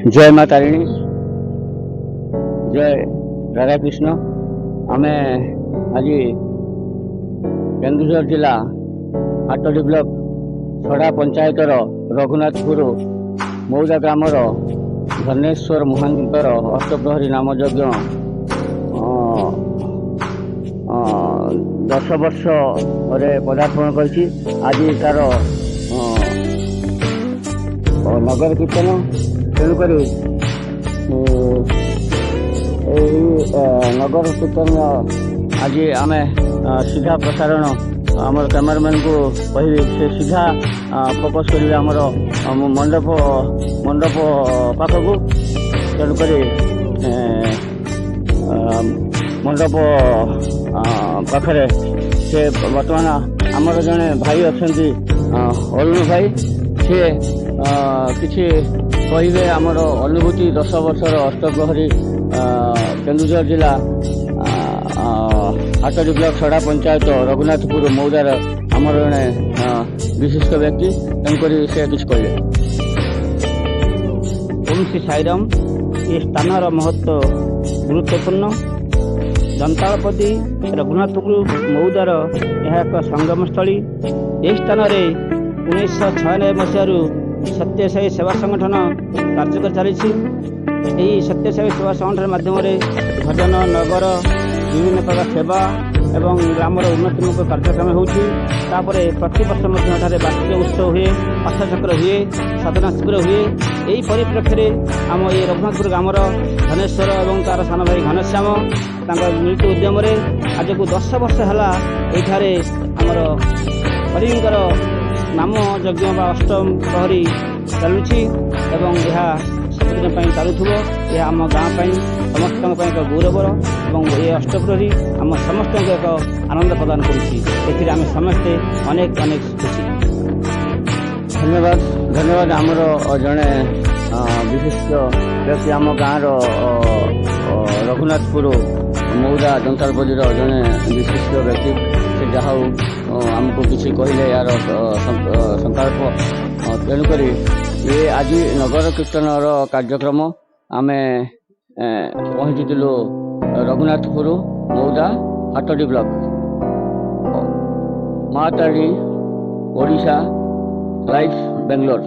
जय माँ तारिणी, जय राधा कृष्ण। आम आज केन्दुझर जिला हाटडी ब्लॉक छड़ा पंचायत रघुनाथपुर मौदा ग्रामर धनेश्वर महांतर अष्टप्रहरी नाम यज्ञ 10 वर्ष पदार्पण कर आज तार नगर कीर्तन तेणुक नगर कीर्तन आज आम सीधा प्रसारण आमर कैमरामैन को कह से सीधा फोकस करेंगे आमर मंडप मंडप पाखक तेणुक मंडप पाखे से बर्तमान आमर जड़े भाई अच्छा अरुण भाई सी किसी कहे आमर अनुभूति 10 वर्षर अष्टप्रहरी केन्दुझर जिला हाटडी ब्लॉक छड़ा पंचायत रघुनाथपुर मौदार आमर जड़े विशिष्ट व्यक्ति तेणुक से किसी कहले। ओम श्री साईराम। ये स्थानर महत्व गुरुत्वपूर्ण। दंतालपति रघुनाथपुर मौदार यह एक संगमस्थली। यह स्थान में 1996 मसीह सत्यसाई सेवा संगठन कार्य चली। सत्यसाई सेवा संगठन माध्यम भजन नगर विभिन्न प्रकार सेवा एवं ग्रामर उन्नतिमूलक कार्यक्रम होपर प्रति वर्ष वार्षिक उत्सव हुए, पाठचक्र हुए, साधना शिविर हुए। यही परिप्रेक्षी आम ये रघुनाथपुर ग्रामर धनेश्वर और तार सान भाई घनश्याम मिलित उद्यम आज को 10 वर्ष है आमर हरिंकर नाम यज्ञ अष्टम प्रहरी चलुची एवं यह सबुदिन चलुव। यह आम गाँव समस्त एक गौरवर और ये अष्टप्रहरी आम समस्त एक आनंद प्रदान कर समस्ते अनेक अनेक खुशी। धन्यवाद धन्यवाद। आमर जड़े विशिष्ट व्यक्ति आम गाँव रघुनाथपुर मौदा दंतालपल्ली जड़े विशिष्ट व्यक्ति से जहाँ आमको किसी कहले यार संकल्प तेणुक ये आज नगर कीर्तन कार्यक्रम आम पहुँची रघुनाथपुर मौदा हाटडी ब्लॉक माँ तारिणी ओडिशा लाइफ बेंगलोर।